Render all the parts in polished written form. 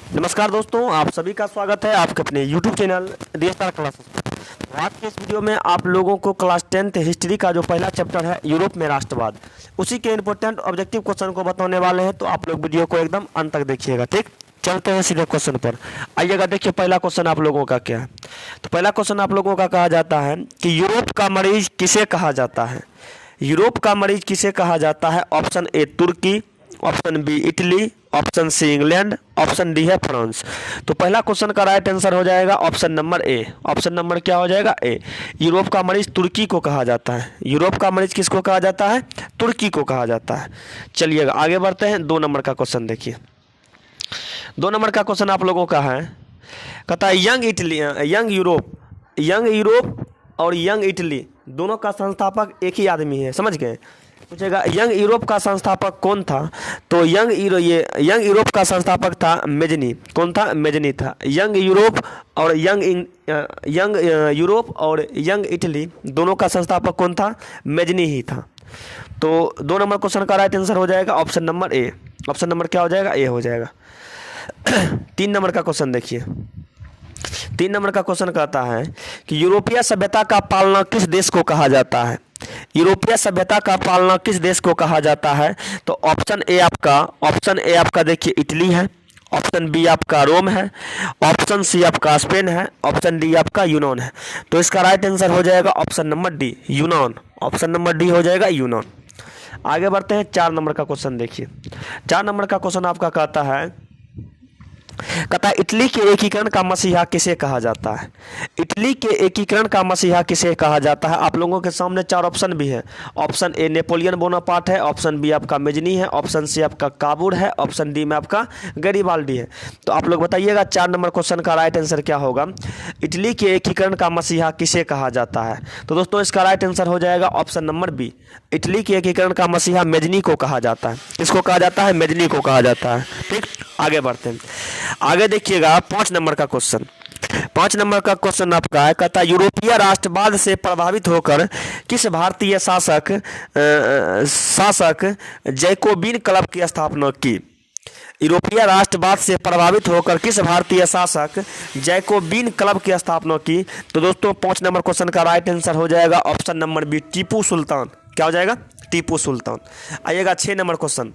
नमस्कार दोस्तों, आप सभी का स्वागत है आपके अपने YouTube चैनल DSR क्लासेस में। तो आज के इस वीडियो में आप लोगों को क्लास 10th हिस्ट्री का जो पहला चैप्टर है यूरोप में राष्ट्रवाद, उसी के इंपॉर्टेंट ऑब्जेक्टिव क्वेश्चन को बताने वाले हैं। तो आप लोग वीडियो को एकदम अंत तक देखिएगा। ठीक, चलते हैं सीधे क्वेश्चन पर। आइएगा, देखिए पहला क्वेश्चन आप लोगों का क्या है। तो पहला क्वेश्चन आप लोगों का कहा जाता है कि यूरोप का मरीज किसे कहा जाता है। यूरोप का मरीज किसे कहा जाता है। Option A Turkey, option B Italy, option C England, option D है फ्रांस। तो पहला क्वेश्चन का राइट आंसर हो जाएगा option number A. Option number क्या हो जाएगा, ए। यूरोप का मरीज तुर्की को कहा जाता है। यूरोप का मरीज किसको कहा जाता है, तुर्की को कहा जाता है। चलिएगा आगे बढ़ते हैं। 2 नंबर का क्वेश्चन देखिए। 2 नंबर का क्वेश्चन आप लोगों का है, कहता है यंग यूरोप और यंग इटली दोनों का संस्थापक एक ही आदमी है। समझ गए। पूछेगा यंग यूरोप का संस्थापक कौन था। तो यंग यूरोप का संस्थापक था मेजनी। कौन था, मेजनी था। यंग यूरोप और यंग इटली दोनों का संस्थापक कौन था, मेजनी ही था। तो 2 नंबर क्वेश्चन का राइट आंसर हो जाएगा option number A. Option number क्या हो जाएगा, ए हो जाएगा। 3 नंबर का क्वेश्चन देखिए। 3 नंबर का क्वेश्चन कहता है कि यूरोपीय सभ्यता का पालना किस देश को कहा जाता है। यूरोपीय सभ्यता का पालना किस देश को कहा जाता है। तो ऑप्शन ए आपका देखिए इटली है, ऑप्शन बी आपका रोम है, ऑप्शन सी आपका स्पेन है, ऑप्शन डी आपका यूनान है। तो इसका राइट आंसर हो जाएगा ऑप्शन नंबर डी, यूनान। ऑप्शन नंबर डी हो जाएगा यूनान। आगे बढ़ते हैं। 4 नंबर का क्वेश्चन देखिए। 4 नंबर का क्वेश्चन आपका कहता है इटली के एकीकरण का मसीहा किसे कहा जाता है। इटली के एकीकरण का मसीहा किसे कहा जाता है। आप लोगों के सामने 4 ऑप्शन भी है। ऑप्शन ए नेपोलियन बोनापार्ट है, ऑप्शन बी आपका मेजनी है, ऑप्शन सी आपका काबूल है, ऑप्शन डी में आपका गैरिबाल्डी है। तो आप लोग बताइएगा 4 नंबर क्वेश्चन का राइट आंसर क्या होगा। इटली के एकीकरण का मसीहा किसे कहा जाता है। तो दोस्तों इसका राइट आंसर हो जाएगा ऑप्शन नंबर बी। इटली के एकीकरण का मसीहा मेजनी को कहा जाता है। किसको कहा जाता है, मेजनी को कहा जाता है। ठीक, आगे बढ़ते हैं। आगे देखिएगा 5 नंबर का क्वेश्चन। 5 नंबर का क्वेश्चन आपका है, कहता है यूरोपीय राष्ट्रवाद से प्रभावित होकर किस भारतीय शासक जैकोबिन क्लब की स्थापना की। यूरोपीय राष्ट्रवाद से प्रभावित होकर किस भारतीय शासक जैकोबिन क्लब की स्थापना की। तो दोस्तों 5 नंबर क्वेश्चन का राइट आंसर हो जाएगा option number B, Tipu Sultan. क्या हो जाएगा, टीपू सुल्तान। आइएगा 6 नंबर क्वेश्चन,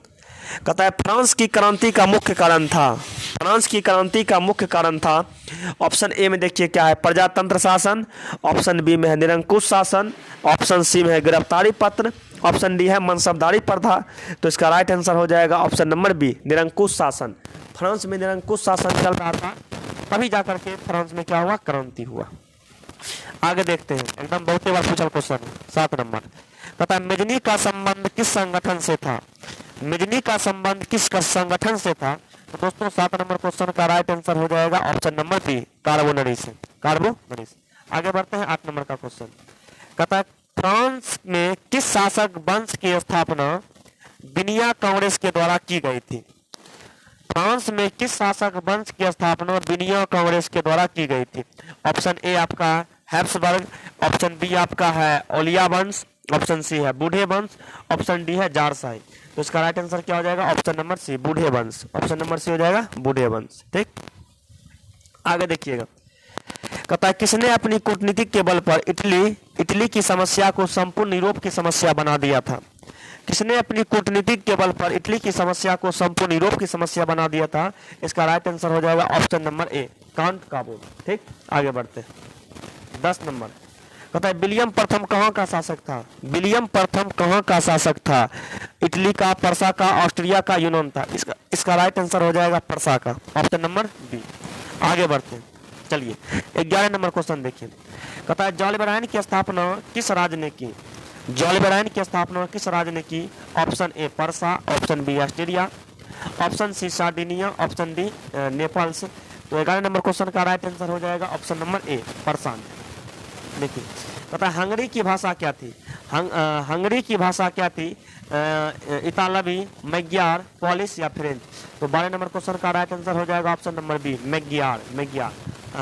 कहता है फ्रांस की क्रांति का मुख्य कारण था। फ्रांस की क्रांति का मुख्य कारण था। ऑप्शन ए में देखिए क्या है, प्रजातंत्र शासन, ऑप्शन बी में है निरंकुश शासन, ऑप्शन सी में है गिरफ्तारी पत्र, ऑप्शन डी है मनसबदारी प्रथा। तो इसका राइट आंसर हो जाएगा ऑप्शन नंबर बी, निरंकुश शासन। फ्रांस में निरंकुश शासन चल रहा था, तभी जाकर के फ्रांस में क्या हुआ, क्रांति हुआ। आगे देखते हैं, एकदम बहुत बार पूछा क्वेश्चन। 7 नंबर, कहता है मेजनी का संबंध किस संगठन से था। मेजनी का संबंध किस संगठन से था। तो दोस्तों 7 नंबर क्वेश्चन का राइट आंसर हो जाएगा ऑप्शन नंबर बी, कार्बोनरी से। कार्बोनरी से। आगे बढ़ते हैं 8 नंबर का क्वेश्चन, कहता है फ्रांस में किस शासक वंश की स्थापना बिनिया कांग्रेस के द्वारा की गई थी। फ्रांस में किस शासक वंश की स्थापना बिनिया कांग्रेस के द्वारा की गई थी। ऑप्शन ए आपका हैब्सबर्ग, ऑप्शन बी आपका है ओलिया वंश, ऑप्शन सी है बूढ़े वंश, ऑप्शन डी है जारशाही। तो इसका राइट आंसर क्या हो जाएगा, ऑप्शन नंबर सी, बूढ़े वंश। ऑप्शन नंबर सी हो जाएगा बूढ़े वंश। ठीक, आगे देखिएगा, कहता है किसने अपनी कूटनीतिक के बल पर इटली की समस्या को संपूर्ण यूरोप की समस्या बना दिया था। किसने अपनी कूटनीतिक के बल पर इटली की समस्या को संपूर्ण यूरोप की समस्या बना दिया था। इसका राइट आंसर हो जाएगा option number A, can't Kabul. ठीक, आगे बढ़ते हैं। 10 नंबर, कहता है विलियम प्रथम कहाँ का शासक था। विलियम प्रथम कहाँ का शासक था। इटली का, पर्सा का, ऑस्ट्रिया का, यूनान था। इसका राइट आंसर हो जाएगा पर्सा का, ऑप्शन नंबर बी। आगे बढ़ते हैं। चलिए 11 नंबर क्वेश्चन देखिए, कहता है जॉलबराइन की स्थापना किस राज्य ने की। जॉलबराइन की स्थापना किस राज्य ने की। Option A Persia, option B Austria, option C Sardinia, option D Naples. तो 11 नंबर क्वेश्चन का राइट आंसर हो जाएगा ऑप्शन नंबर ए, पर्सा। देखिए, कहता है हंगरी की भाषा क्या थी। हंगरी की भाषा क्या थी, इतालवी, मैग्यार, पॉलिश या फ्रेंच। तो 12 नंबर क्वेश्चन का राइट आंसर हो जाएगा option number B, Magyar.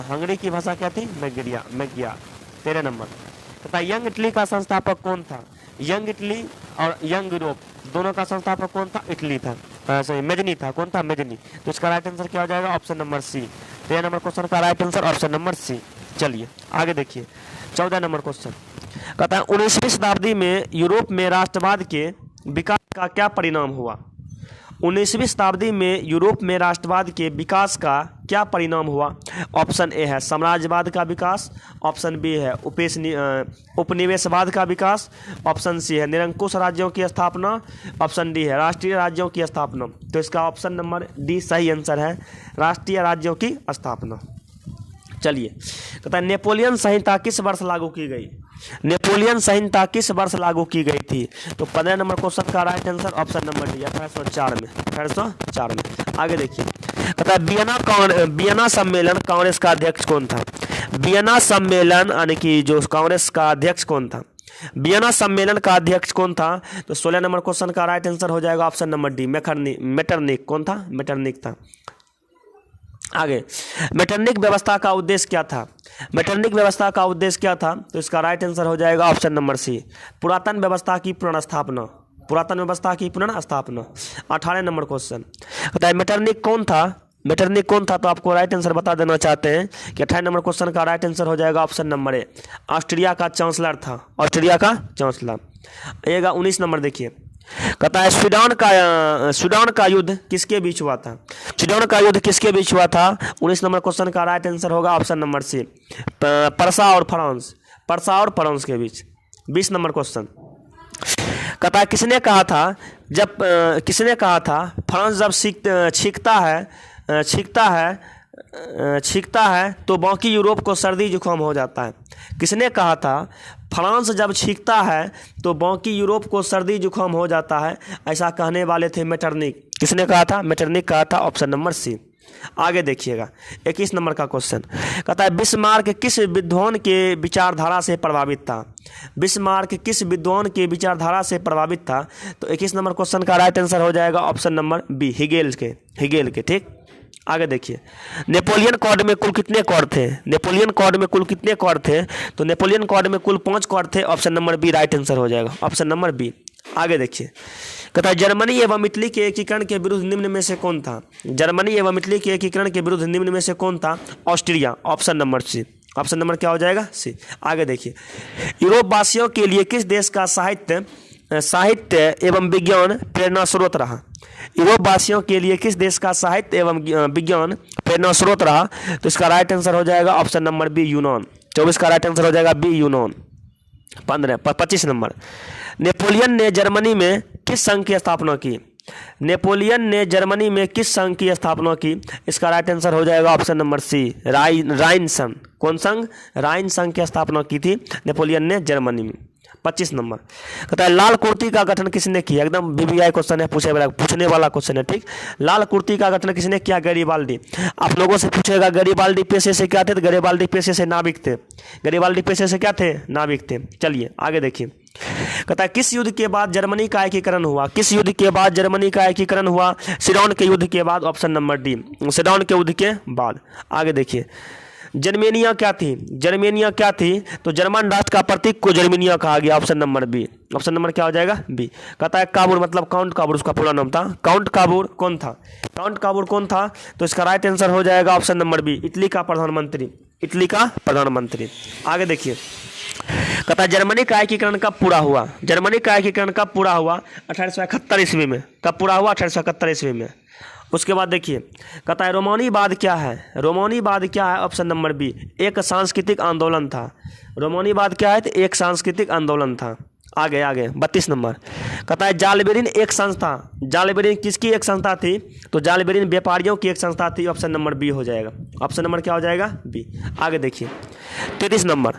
Hungary की भाषा क्या थी, मैग्यार। 13 नंबर, कहता है यंग इटली का संस्थापक कौन था। यंग इटली और यंग यूरोप दोनों का संस्थापक कौन था, इटली था। सही मेजनी था। कौन था? मेजनी। तो इसका राइट आंसर क्या हो जाएगा? Option number C. 13 number question का right answer option number C. चलिए आगे देखिए 14 नंबर क्वेश्चन कहता है 19वीं शताब्दी में यूरोप में राष्ट्रवाद के विकास का क्या परिणाम हुआ? 19वीं शताब्दी में यूरोप में राष्ट्रवाद के विकास का क्या परिणाम हुआ? ऑप्शन ए है साम्राज्यवाद का विकास, ऑप्शन बी है उपनिवेशवाद का विकास, ऑप्शन सी है निरंकुश राज्यों की स्थापना, ऑप्शन डी है राष्ट्रीय राज्यों की स्थापना। तो इसका ऑप्शन नंबर डी सही आंसर है, राष्ट्रीय राज्यों की स्थापना। चलिए कहता है नेपोलियन संहिता किस वर्ष लागू की गई? नेपोलियन संहिता किस वर्ष लागू की गई थी? तो 15 नंबर क्वेश्चन का right answer option number D 1804 में। 1804 में। आगे देखिए कहता है वियना सम्मेलन कांग्रेस का अध्यक्ष कौन था? वियना सम्मेलन यानी कि जो कांग्रेस का अध्यक्ष कौन था? वियना सम्मेलन का अध्यक्ष कौन था? तो 16 नंबर क्वेश्चन का राइट आंसर हो जाएगा ऑप्शन नंबर डी मेटरनिक। कौन था? मेटरनिक था। आगे मेटरनिक व्यवस्था का उद्देश्य क्या था? मेटरनिक व्यवस्था का उद्देश्य क्या था? तो इसका राइट आंसर हो जाएगा ऑप्शन नंबर सी पुरातन व्यवस्था की पुनर्स्थापना। पुरातन व्यवस्था की पुनर्स्थापना। 18 नंबर क्वेश्चन कहता है मेटरनिक कौन था? मेटरनिक कौन था? तो आपको राइट आंसर बता देना चाहते हैं कि 28 नंबर क्वेश्चन का राइट आंसर हो जाएगा ऑप्शन नंबर ए ऑस्ट्रिया का चांसलर था। ऑस्ट्रिया का चांसलर। आएगा 19 नंबर देखिए कहता है सूडान का युद्ध किसके बीच हुआ था? सूडान का युद्ध किसके बीच हुआ था? 19 नंबर क्वेश्चन का राइट आंसर होगा ऑप्शन नंबर सी परसा और फ्रांस। परसा और फ्रांस के बीच। 20 नंबर क्वेश्चन कहता है किसने कहा था फ्रांस जब छींकता है तो बाकी यूरोप को सर्दी जुकाम हो जाता है। किसने कहा था फ्रांस जब छींकता है तो बाकी यूरोप को सर्दी जुकाम हो जाता है? ऐसा कहने वाले थे मेटरनिक। किसने कहा था? मेटरनिक कहा था। Option number C. आगे देखिएगा 21 नंबर का क्वेश्चन कहता है बिस्मार्क किस विद्वान के विचारधारा से प्रभावित था? बिस्मार्क किस विद्वान के विचारधारा से प्रभावित था? तो 21 नंबर क्वेश्चन का राइट आंसर हो जाएगा ऑप्शन नंबर बी हिगेल के। ठीक। आगे देखिए नेपोलियन कॉर्ड में कुल कितने कॉर्ड थे? नेपोलियन कॉर्ड में कुल कितने कॉर्ड थे? तो नेपोलियन कॉर्ड में कुल 5 कॉर्ड थे। Option number B right answer हो जाएगा। Option number B. आगे देखिए कहता है जर्मनी एवं इटली के एकीकरण के विरुद्ध निम्न में से कौन था? जर्मनी एवं इटली के एकीकरण के विरुद्ध निम्न में से कौन था? Austria. Option number C. Option number क्या हो जाएगा? सी। आगे देखिए यूरोप वासियों के लिए किस देश का साहित्य एवं विज्ञान प्रेरणा स्रोत रहा? यूरोप वासियों के लिए किस देश का साहित्य एवं विज्ञान प्रेरणा स्रोत रहा? तो इसका राइट आंसर हो जाएगा ऑप्शन नंबर बी यूनान। 24 का राइट आंसर हो जाएगा बी यूनान। 25 नंबर नेपोलियन ने जर्मनी में किस संघ की स्थापना की? नेपोलियन ने जर्मनी में किस संघ की स्थापना की? इसका राइट आंसर हो जाएगा ऑप्शन नंबर सी राइन संघ। कौन संघ? राइन संघ की स्थापना की थी नेपोलियन ने जर्मनी में। 25 नंबर कहता है लाल कुर्ती का गठन किसने किया? एकदम बीबीआई क्वेश्चन है, पूछने वाला क्वेश्चन है। ठीक। लाल कुर्ती का गठन किसने किया? गैरिबाल्डी। आप लोगों से पूछेगा गैरिबाल्डी पेशे से क्या थे? तो गैरिबाल्डी पेशे से नाविक थे। गैरिबाल्डी पेशे से क्या थे? नाविक थे। चलिए आगे देखिए कहता है किस युद्ध के बाद जर्मनी का एकीकरण हुआ? किस युद्ध के बाद जर्मनी का एकीकरण हुआ? सीडन के युद्ध के बाद। ऑप्शन नंबर डी सीडन के युद्ध के बाद। आगे देखिए जर्मेनिया क्या थी? जर्मेनिया क्या थी? तो जर्मन राष्ट्र का प्रतीक को जर्मेनिया कहा गया। Option number B. Option number क्या हो जाएगा? बी। कहता है काबुल मतलब काउंट काबुल उसका पूरा नाम था। काउंट काबुल कौन था? काउंट काबुल कौन था? तो इसका राइट आंसर हो जाएगा ऑप्शन नंबर बी इटली का प्रधानमंत्री। इटली का प्रधानमंत्री। आगे देखिए कहता है जर्मनी का एकीकरण कब पूरा हुआ? जर्मनी का एकीकरण कब पूरा हुआ? 1871 ईस्वी में। कब पूरा हुआ? 1871 ईस्वी में। उसके बाद देखिए कहता है रोमानीवाद क्या है? रोमानीवाद क्या है? ऑप्शन नंबर बी एक सांस्कृतिक आंदोलन था। रोमानीवाद क्या है? तो एक सांस्कृतिक आंदोलन था। आगे 32 नंबर कहता है जालबेरिन एक संस्था। जालबेरिन किसकी एक संस्था थी? तो जालबेरिन व्यापारियों की एक संस्था थी। ऑप्शन नंबर बी हो जाएगा। ऑप्शन नंबर क्या हो जाएगा? बी। आगे देखिए 33 नंबर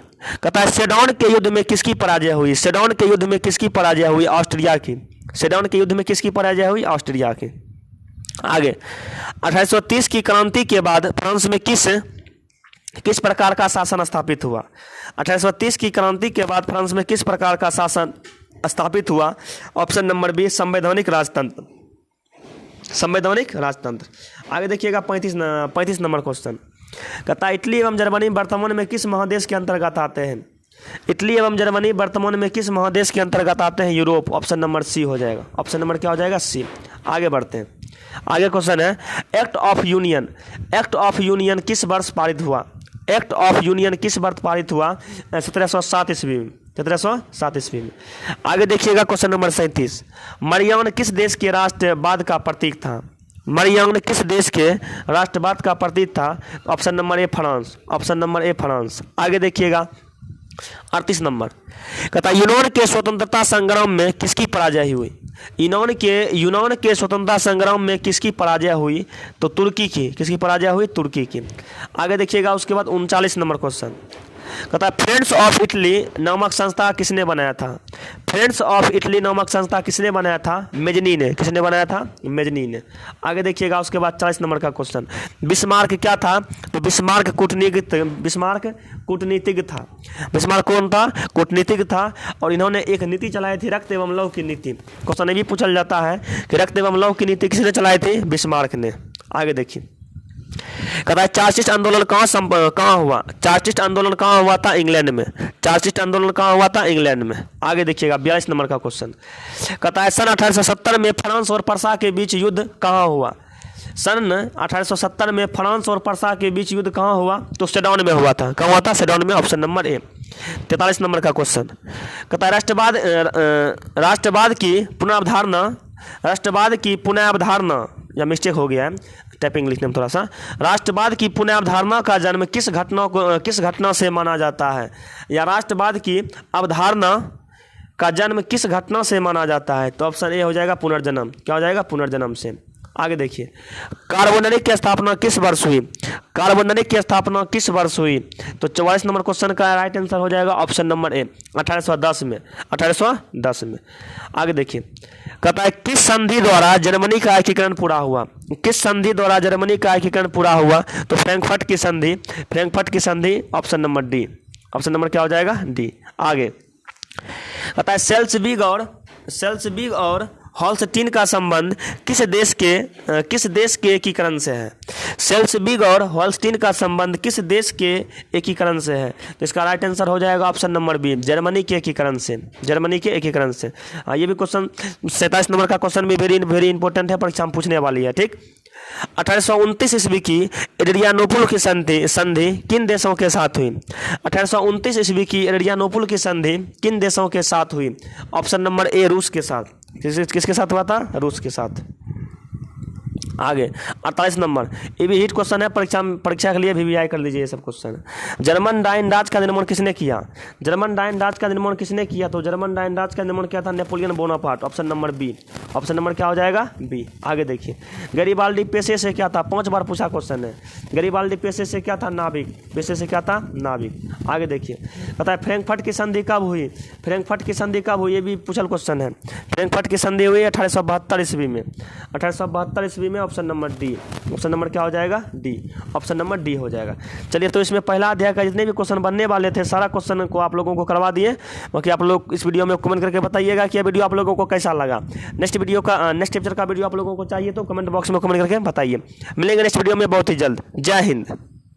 कहता है सेडन के युद्ध में किसकी पराजय हुई? सेडन के युद्ध में किसकी पराजय हुई? ऑस्ट्रिया की। सेडन के युद्ध में किसकी पराजय हुई? ऑस्ट्रिया की। आगे 1830 की क्रांति के बाद फ्रांस में किस प्रकार का शासन स्थापित हुआ? 1830 की क्रांति के बाद फ्रांस में किस प्रकार का शासन स्थापित हुआ? ऑप्शन नंबर बी संवैधानिक राजतंत्र। संवैधानिक राजतंत्र। आगे देखिएगा 35 नंबर क्वेश्चन कहता है इटली एवं जर्मनी वर्तमान में किस महादेश के अंतर्गत आते हैं? इटली एवं जर्मनी वर्तमान में किस महादेश के अंतर्गत आते हैं? यूरोप। ऑप्शन नंबर सी हो जाएगा। ऑप्शन नंबर क्या हो जाएगा? सी। आगे बढ़ते हैं। आगे क्वेश्चन है act of union. Act of union किस वर्ष पारित हुआ? एक्ट ऑफ यूनियन किस वर्ष पारित हुआ? 1707 ईस्वी में। 1707 ईस्वी में। आगे देखिएगा क्वेश्चन नंबर 37। मरियान किस देश के राष्ट्रवाद का प्रतीक था? मरियान किस देश के राष्ट्रवाद का प्रतीक था? ऑप्शन नंबर ए फ्रांस। ऑप्शन नंबर ए फ्रांस। आगे देखिएगा 38 नंबर कहता है यूनान के स्वतंत्रता संग्राम में किसकी पराजय हुई? यूनान के स्वतंत्रता संग्राम में किसकी पराजय हुई? तो तुर्की की। किसकी पराजय हुई? तुर्की की। आगे देखिएगा उसके बाद 39 नंबर क्वेश्चन कहता है फ्रेंड्स ऑफ इटली नामक संस्था किसने बनाया था? फ्रेंड्स ऑफ इटली नामक संस्था किसने बनाया था? मेजनी ने। किसने बनाया था? मेजनी ने। आगे देखिएगा उसके बाद 40 नंबर का क्वेश्चन बिस्मार्क क्या था? तो बिस्मार्क कूटनीतिज्ञ था। बिस्मार्क कौन था? कूटनीतिज्ञ था और इन्होंने एक नीति चलाई थी रक्त एवं लौह की नीति। क्वेश्चन ये भी पूछा जाता है कि रक्त एवं लौह की नीति किसने चलाई थी? बिस्मार्क ने। आगे देखिए कहता है चार्टिस्ट आंदोलन कहाँ हुआ? चार्टिस्ट आंदोलन कहाँ हुआ था? इंग्लैंड में। चार्टिस्ट आंदोलन कहाँ हुआ था? इंग्लैंड में। आगे देखिएगा 42 नंबर का क्वेश्चन कहता है सन 1870 में फ्रांस और पर्सा के बीच युद्ध कहाँ हुआ? सन 1870 में फ्रांस और पर्सा के बीच युद्ध कहाँ हुआ? तो सेडौन में हुआ था। कहाँ हुआ था? सेडौन में। ऑप्शन नंबर ए। 43 नंबर का क्वेश्चन कहता है राष्ट्रवाद की पुनः अवधारणा या मिस्टेक हो गया है टाइपिंग लिखने में थोड़ा सा। राष्ट्रवाद की पुनः अवधारणा का जन्म किस घटना से माना जाता है? या राष्ट्रवाद की अवधारणा का जन्म किस घटना से माना जाता है? तो ऑप्शन ए हो जाएगा पुनर्जन्म। क्या हो जाएगा? पुनर्जन्म से। आगे देखिए कार्बोनरी की स्थापना किस वर्ष हुई? कार्बोनरी की स्थापना किस वर्ष हुई? तो 44 नंबर क्वेश्चन का राइट आंसर हो जाएगा ऑप्शन नंबर ए 1810 में। 1810 में। आगे देखिए कहता है किस संधि द्वारा जर्मनी का एकीकरण पूरा हुआ? किस संधि द्वारा जर्मनी का एकीकरण पूरा हुआ? तो फ्रैंकफर्ट की संधि। फ्रैंकफर्ट की संधि। Option number D. Option number क्या हो जाएगा? डी। आगे कहता है सेल्सबिग और हॉल्स्टीन का संबंध किस देश के एकीकरण से है? सेल्सबिग और हॉल्स्टीन का संबंध किस देश के एकीकरण से है? तो इसका राइट आंसर हो जाएगा ऑप्शन नंबर बी जर्मनी के एकीकरण से। जर्मनी के एकीकरण से। ये भी क्वेश्चन 27 नंबर का क्वेश्चन भी वेरी इंपॉर्टेंट है, परीक्षा में पूछने वाली है। ठीक। 1829 ईस्वी की एड्रियानोपुल की संधि किन देशों के साथ हुई? 1829 ईस्वी की एड्रियानोपुल की संधि किन देशों के साथ हुई? ऑप्शन नंबर ए रूस के साथ। किसके साथ हुआ था? रूस के साथ। आगे 48 नंबर ये भी हिट क्वेश्चन है, परीक्षा के लिए वीवीआई कर लीजिए ये सब क्वेश्चन। जर्मन डाइन राज का निर्माण किसने किया? जर्मन डाइन राज का निर्माण किसने किया? तो जर्मन डाइन राज का निर्माण किया था Napoleon Bonaparte. Option number B. Option number क्या हो जाएगा? बी। आगे देखिए गैरिबाल्डी पेशे से क्या था? 5 बार पूछा क्वेश्चन है। गैरिबाल्डी पेशे से क्या था? नाविक। पेशे से क्या था? नाविक। आगे देखिए कहता है फ्रैंकफर्ट की संधि कब हुई? फ्रैंकफर्ट की संधि कब हुई? ये भी पूछल क्वेश्चन है। फ्रैंकफर्ट की संधि हुई 1872 ईस्वी में। 1872 ईस्वी में। Option number D. Option number क्या हो जाएगा? डी। ऑप्शन नंबर डी हो जाएगा। चलिए तो इसमें पहला अध्याय का जितने भी क्वेश्चन बनने वाले थे सारा क्वेश्चन को आप लोगों को करवा दिए। बाकी आप लोग इस वीडियो में कमेंट करके बताइएगा कि यह वीडियो आप लोगों को कैसा लगा। नेक्स्ट चैप्टर का वीडियो आप लोगों को चाहिए तो कमेंट बॉक्स में कमेंट करके बताइए। मिलेंगे नेक्स्ट वीडियो में बहुत ही जल्द। जय हिंद।